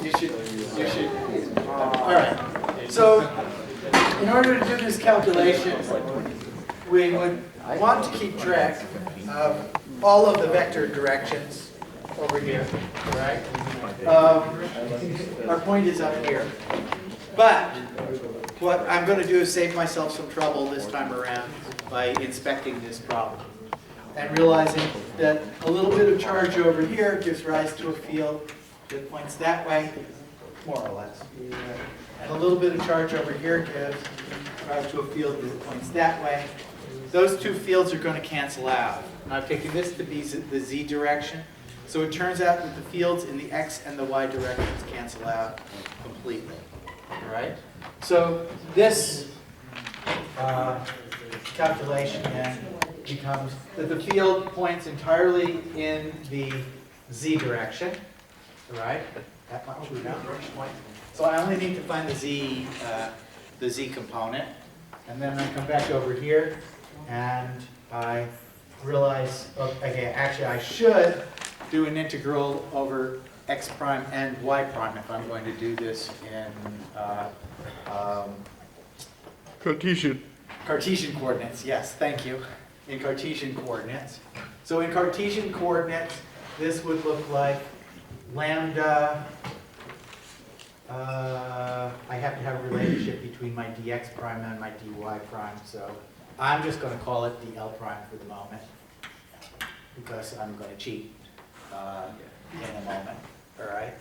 You should. All right. So, in order to do this calculation, we would want to keep track of all of the vector directions over here, right? Our point is up here. But what I'm going to do is save myself some trouble this time around by inspecting this problem and realizing that a little bit of charge over here gives rise to a field that points that way, more or less. And a little bit of charge over here gives rise to a field that points that way. Those two fields are going to cancel out. And I've taken this to be the z direction. So it turns out that the fields in the x and the y directions cancel out completely. All right? So this calculation then becomes that the field points entirely in the z direction. All right? That much we know. So I only need to find the z component. And then I come back over here and I realize, okay, actually I should do an integral over x prime and y prime if I'm going to do this in Cartesian coordinates. Yes, thank you. In Cartesian coordinates. So in Cartesian coordinates, this would look like lambda. I have to have a relationship between my dx prime and my dy prime, so I'm just going to call it dl prime for the moment because I'm going to cheat in a moment. All right.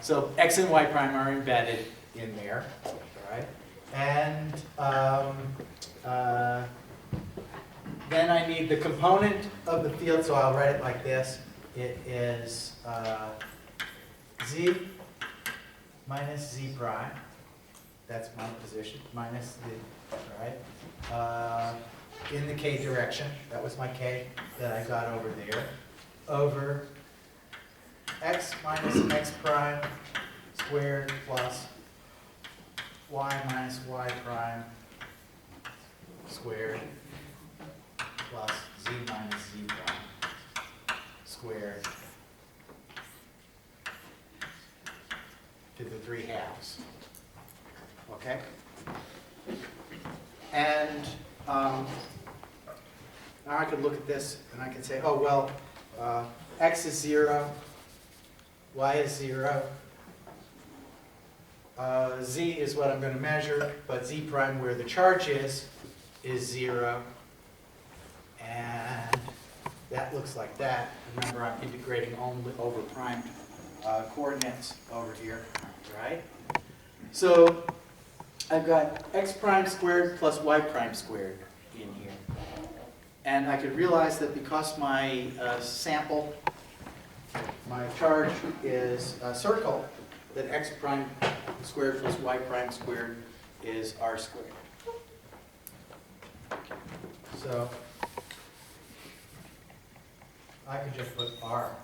So x and y prime are embedded in there. All right. And then I need the component of the field, so I'll write it like this. It is z minus z prime. That's my position. Minus the, all right. In the k direction. That was my k that I got over there. Over x minus x prime squared plus y minus y prime squared plus z minus z prime squared to the 3/2. Okay? And now I could look at this and I could say, oh, well, x is 0, y is 0, z is what I'm going to measure, but z prime where the charge is 0. And that looks like that. Remember, I'm integrating only over primed coordinates over here, right? So I've got x prime squared plus y prime squared in here. And I could realize that because my sample, my charge is a circle, that x prime squared plus y prime squared is r squared. So I could just put r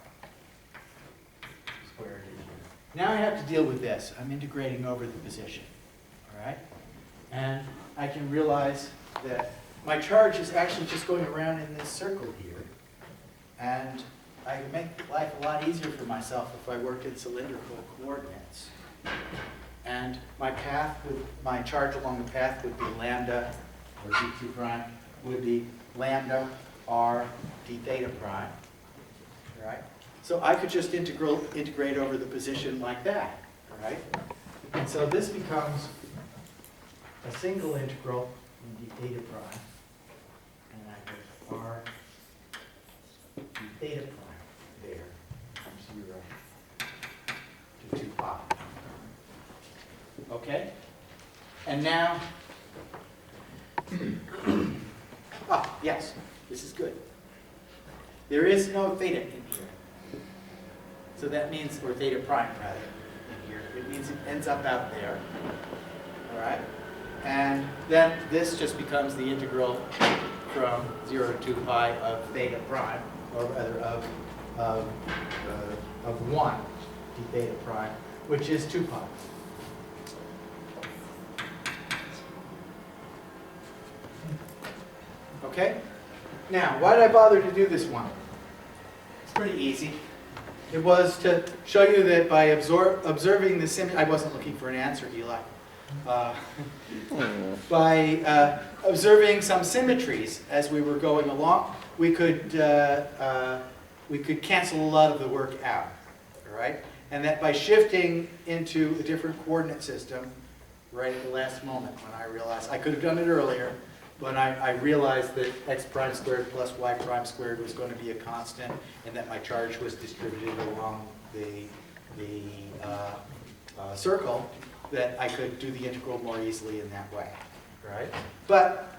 squared in here. Now I have to deal with this. I'm integrating over the position. All right? And I can realize that my charge is actually just going around in this circle here. And I could make life a lot easier for myself if I worked in cylindrical coordinates. And my path, my charge along the path would be lambda, or d2 prime, would be lambda r d theta prime. All right? So I could just integrate over the position like that. All right? And so this becomes a single integral in d theta prime. And I put r d theta prime there from 0 to 2 pi. Okay? And now, yes, this is good. There is no theta in here. So that means, or theta prime rather, in here. It means it ends up out there. All right? And then this just becomes the integral from 0 to 2 pi of theta prime, or rather of 1 d theta prime, which is 2 pi. Okay? Now, why did I bother to do this one? It's pretty easy. It was to show you that by observing the symmetry, I wasn't looking for an answer, Eli. By observing some symmetries as we were going along, we could cancel a lot of the work out, all right? And that by shifting into a different coordinate system, right at the last moment when I realized, I could have done it earlier, but I realized that x prime squared plus y prime squared was going to be a constant, and that my charge was distributed along the circle, that I could do the integral more easily in that way, right? But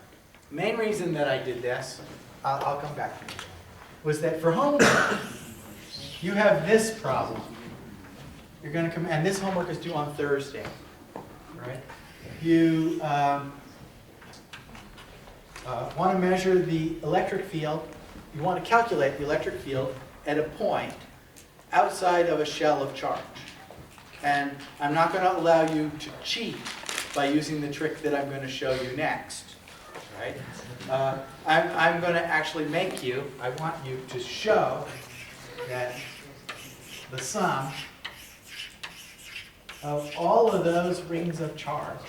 main reason that I did this, I'll come back to it, was that for homework, you have this problem. You're going to come, and this homework is due on Thursday, right? You want to measure the electric field. You want to calculate the electric field at a point outside of a shell of charge. And I'm not going to allow you to cheat by using the trick that I'm going to show you next, right? I'm going to actually make you, I want you to show that the sum of all of those rings of charge,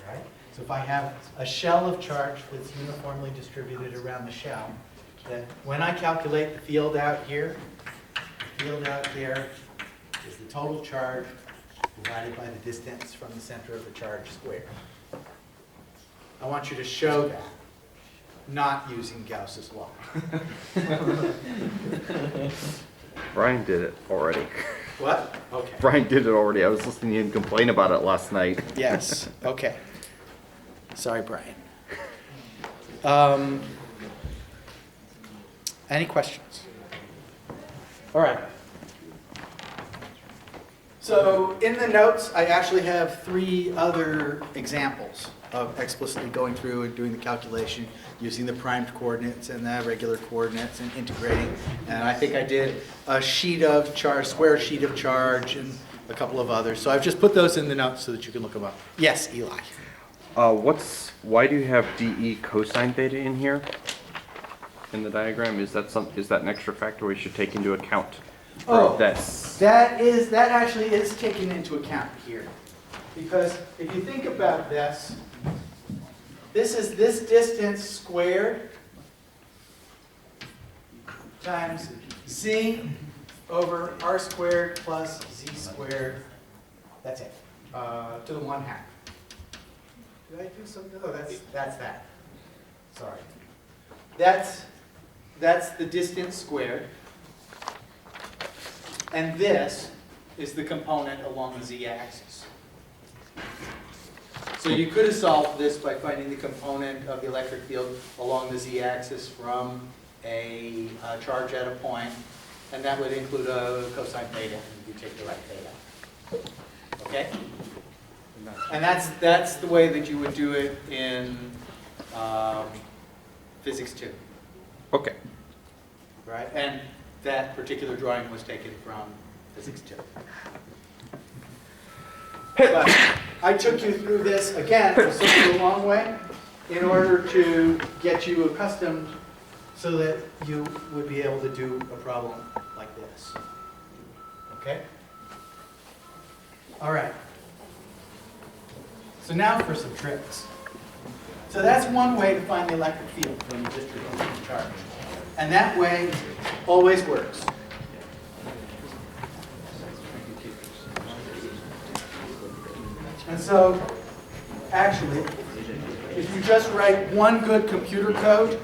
right? So if I have a shell of charge that's uniformly distributed around the shell, that when I calculate the field out here, the field out there is the total charge divided by the distance from the center of the charge squared. I want you to show that, not using Gauss's law. Brian did it already. What? Okay. Brian did it already. I was listening to him complain about it last night. Yes. Okay. Sorry, Brian. Any questions? All right. So in the notes, I actually have 3 other examples of explicitly going through and doing the calculation using the primed coordinates and the regular coordinates and integrating. And I think I did a sheet of charge, square sheet of charge, and a couple of others. So I've just put those in the notes so that you can look them up. Yes, Eli. Why do you have dE cosine theta in here in the diagram? Is that an extra factor we should take into account? Oh, that that actually is taken into account here. Because if you think about this, this is this distance squared times c over r squared plus z squared. That's it, to the 1/2. Did I do something? Oh, that's that. Sorry. That's the distance squared. And this is the component along the z-axis. So you could have solved this by finding the component of the electric field along the z-axis from a charge at a point, and that would include a cosine theta, and you take the right theta. Okay? And that's the way that you would do it in Physics 2. Okay. Right? And that particular drawing was taken from Physics 2. But I took you through this, again, it took you a long way, in order to get you accustomed so that you would be able to do a problem like this. Okay? All right. So now for some tricks. So that's one way to find the electric field from the distribution of charge. And that way always works. And so, actually, if you just write one good computer code,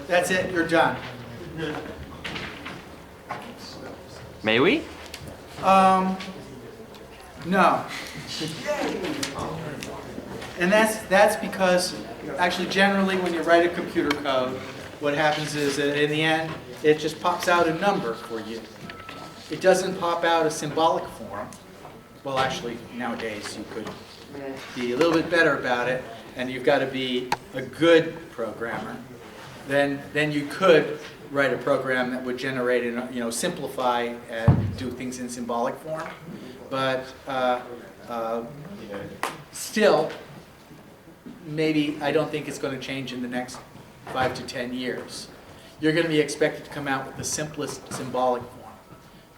that's it, you're done. May we? No. And that's because, actually, generally, when you write a computer code, what happens is that in the end, it just pops out a number for you. It doesn't pop out a symbolic form. Well, actually, nowadays, you could be a little bit better about it, and you've got to be a good programmer. Then you could write a program that would generate and simplify and do things in symbolic form. But still, maybe I don't think it's going to change in the next 5 to 10 years. You're going to be expected to come out with the simplest symbolic form.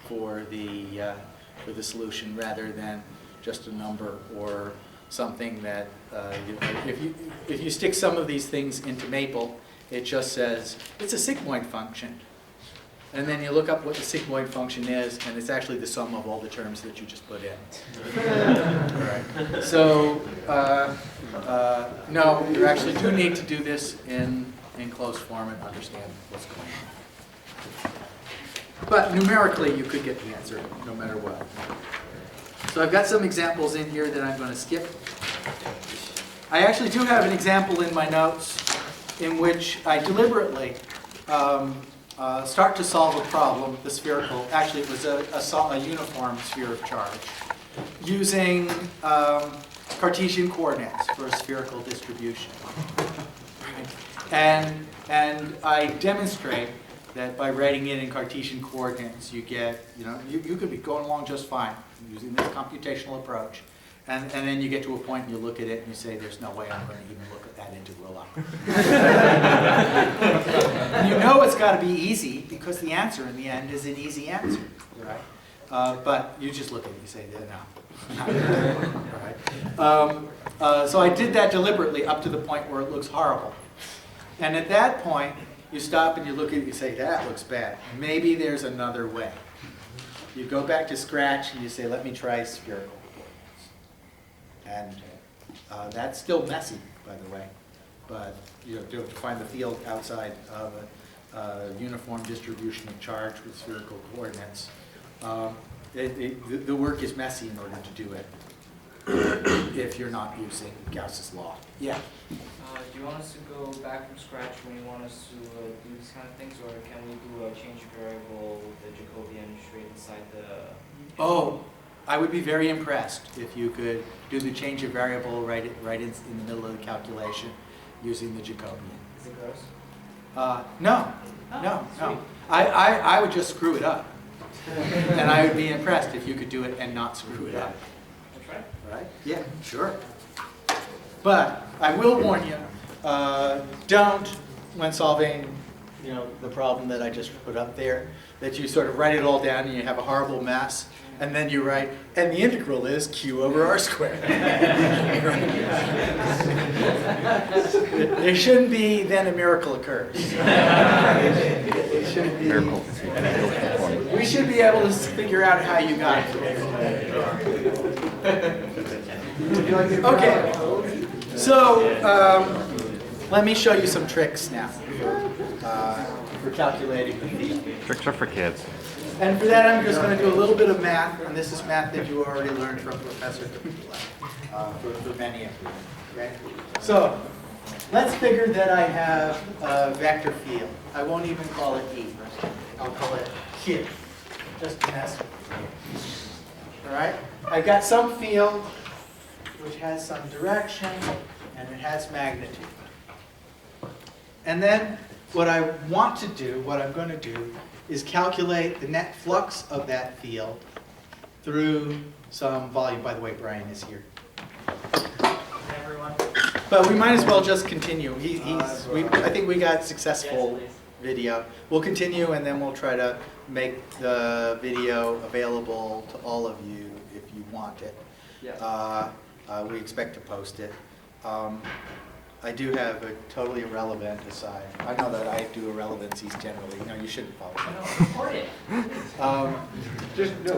for the solution rather than just a number or something that, if you stick some of these things into Maple, it just says, it's a sigmoid function. And then you look up what the sigmoid function is, and it's actually the sum of all the terms that you just put in. Right. So, no, you actually do need to do this in closed form and understand what's going on. But numerically, you could get the answer no matter what. So I've got some examples in here that I'm going to skip. I actually do have an example in my notes in which I deliberately start to solve a problem, the spherical, actually it was a uniform sphere of charge, using Cartesian coordinates for a spherical distribution. And I demonstrate that by writing it in Cartesian coordinates, you get, you could be going along just fine using this computational approach. And then you get to a point and you look at it and you say, there's no way I'm going to even look at that integral up. And you know it's got to be easy because the answer in the end is an easy answer, right? But you just look at it and you say, no. Right? So I did that deliberately up to the point where it looks horrible. And at that point, you stop and you look at it and you say, that looks bad. Maybe there's another way. You go back to scratch and you say, let me try spherical. And that's still messy, by the way. But you have to find the field outside of a uniform distribution of charge with spherical coordinates. The work is messy in order to do it if you're not using Gauss's law. Yeah? Do you want us to go back from scratch when you want us to do these kind of things, or can we do a change of variable with the Jacobian straight inside the... Oh, I would be very impressed if you could do the change of variable right in the middle of the calculation using the Jacobian. Is it gross? No. I would just screw it up. And I would be impressed if you could do it and not screw it up. I'll try. Right? Yeah, sure. But I will warn you, don't, when solving the problem that I just put up there, that you sort of write it all down and you have a horrible mess, and then you write, and the integral is q over r squared. It shouldn't be, then a miracle occurs. It shouldn't be. Miracle. We should be able to figure out how you got it. Okay, so let me show you some tricks now for calculating the field. Tricks are for kids. And for that, I'm just going to do a little bit of math, and this is math that you already learned from Professor Kapula, for many of you. Okay? So let's figure that I have a vector field. I won't even call it E. I'll call it Q, just to mess with it. All right? I've got some field which has some direction, and it has magnitude. And then what I want to do, what I'm going to do, is calculate the net flux of that field through some volume. By the way, Brian is here. Hi, everyone. But we might as well just continue. I think we got successful video. We'll continue, and then we'll try to make the video available to all of you if you want it. Yeah. We expect to post it. I do have a totally irrelevant aside. I know that I do irrelevancies generally. No, you shouldn't follow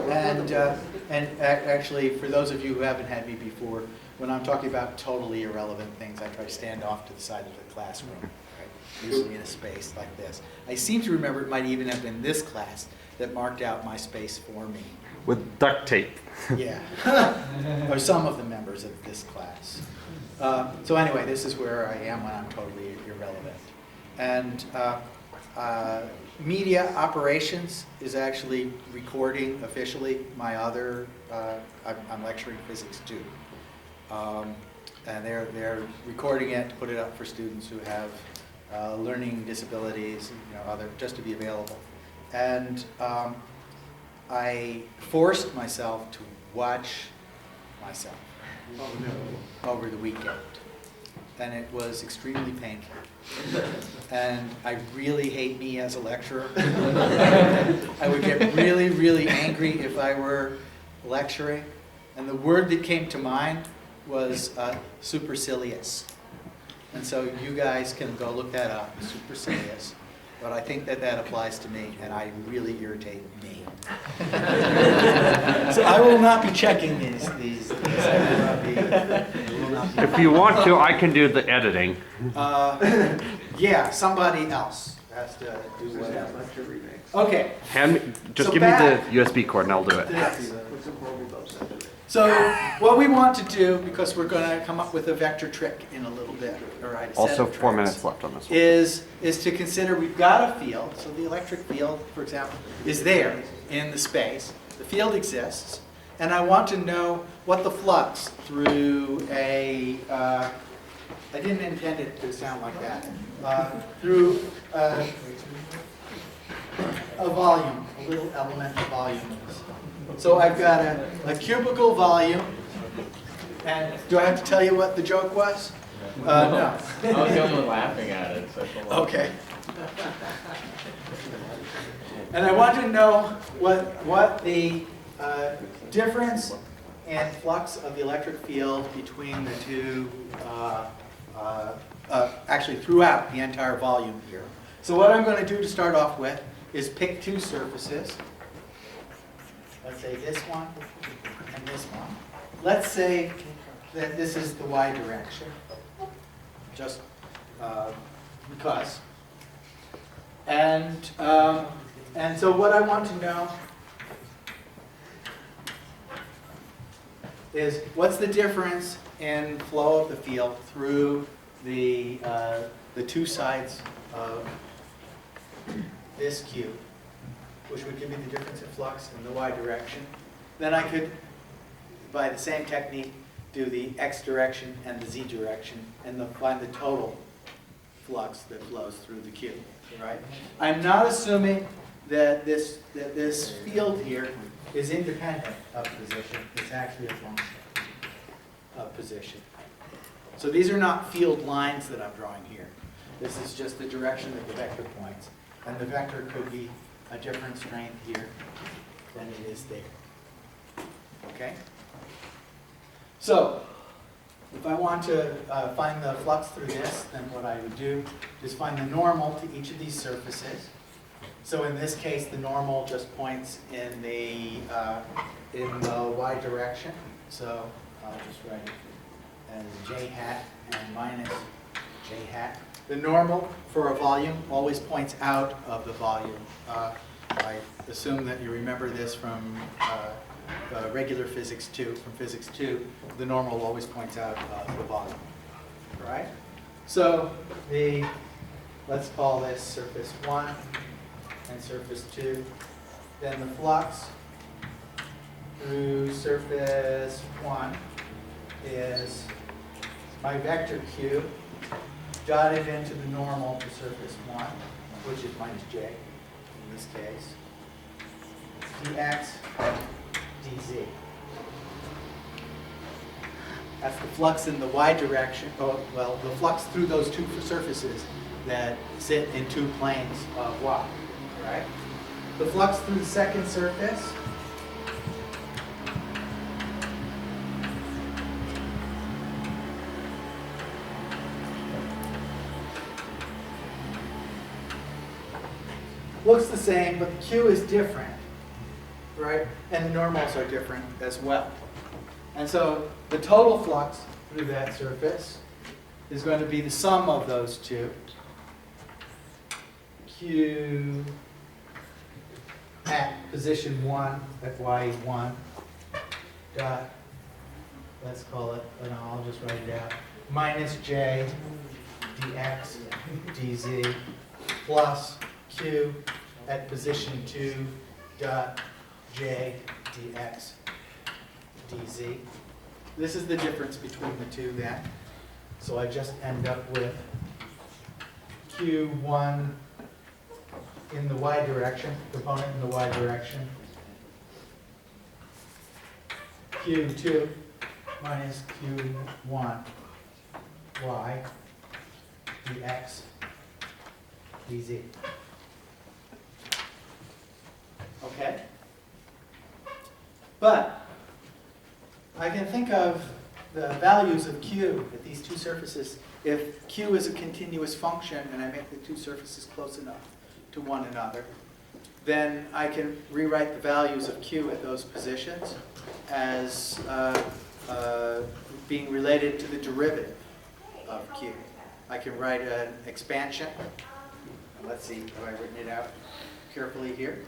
that. And actually, for those of you who haven't had me before, when I'm talking about totally irrelevant things, I try to stand off to the side of the classroom, right? Usually in a space like this. I seem to remember it might even have been this class that marked out my space for me. With duct tape. Yeah, or some of the members of this class. So anyway, this is where I am when I'm totally irrelevant. And media operations is actually recording officially my other, I'm lecturing physics too. And they're recording it to put it up for students who have learning disabilities, just to be available. And I forced myself to watch myself over the weekend. and it was extremely painful. And I really hate me as a lecturer. I would get really, really angry if I were lecturing. And the word that came to mind was supercilious. And so you guys can go look that up, supercilious. But I think that that applies to me, and I really irritate me. So I will not be checking these. I will not be. If you want to, I can do the editing. Yeah, somebody else has to do whatever. Okay. Just So give me the back- USB cord and I'll do it. Yes. So what we want to do, because we're going to come up with a vector trick in a little bit, all right? a set Also, of 4 tricks, minutes left on this one. is to consider we've got a field. So the electric field, for example, is there in the space. The field exists. And I want to know what the flux through a, I didn't intend it to sound like that, through a volume, a little elemental volume. So I've got a cubical volume, and do I have to tell you what the joke was? No. I was the only one laughing at it, so. Okay. And I want to know what the difference in flux of the electric field between the two, actually throughout the entire volume here. So what I'm going to do to start off with is pick two surfaces. Let's say this one and this one. Let's say that this is the y direction, just because. And so what I want to know is what's the difference in flow of the field through the two sides of this cube, which would give me the difference in flux in the y direction. Then I could, by the same technique, do the x direction and the z direction and find the total flux that flows through the cube. Right? I'm not assuming that this field here is independent of position. It's actually a function of position. So these are not field lines that I'm drawing here. This is just the direction that the vector points. And the vector could be a different strength here than it is there. Okay? So, if I want to find the flux through this, then what I would do is find the normal to each of these surfaces. So in this case, the normal just points in the y direction. So I'll just write it as j hat and minus j hat. The normal for a volume always points out of the volume. I assume that you remember this from regular physics 2, from physics 2. The normal always points out of the volume. All right? So let's call this surface 1 and surface 2. Then the flux through surface 1 is my vector q dotted into the normal to surface 1, which is minus j in this case, dx dz. That's the flux in the y direction, well, the flux through those two surfaces that sit in two planes of y, right? The flux through the second surface looks the same, but the q is different, right? And the normals are different as well. And so the total flux through that surface is going to be the sum of those two. Q at position 1 at y1 dot, let's call it, no, I'll just write it out, minus j dx dz plus q at position 2 dot j dx dz. This is the difference between the two then. So I just end up with q1 in the y direction, component in the y direction, q2 minus q1 y, dx, dz. Okay? But I can think of the values of q at these two surfaces if q is a continuous function and I make the two surfaces close enough to one another. Then I can rewrite the values of q at those positions as being related to the derivative of q. I can write an expansion. Let's see, have I written it out carefully here?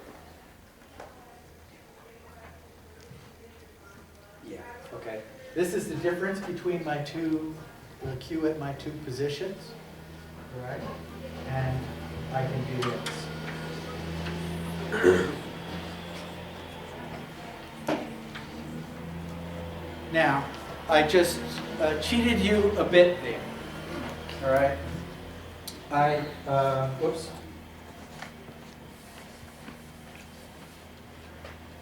Yeah, okay. This is the difference between my two, the q at my two positions, right? And I can do this. Now, I just cheated you a bit there, all right? Whoops.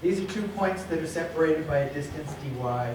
These are 2 points that are separated by a distance dy.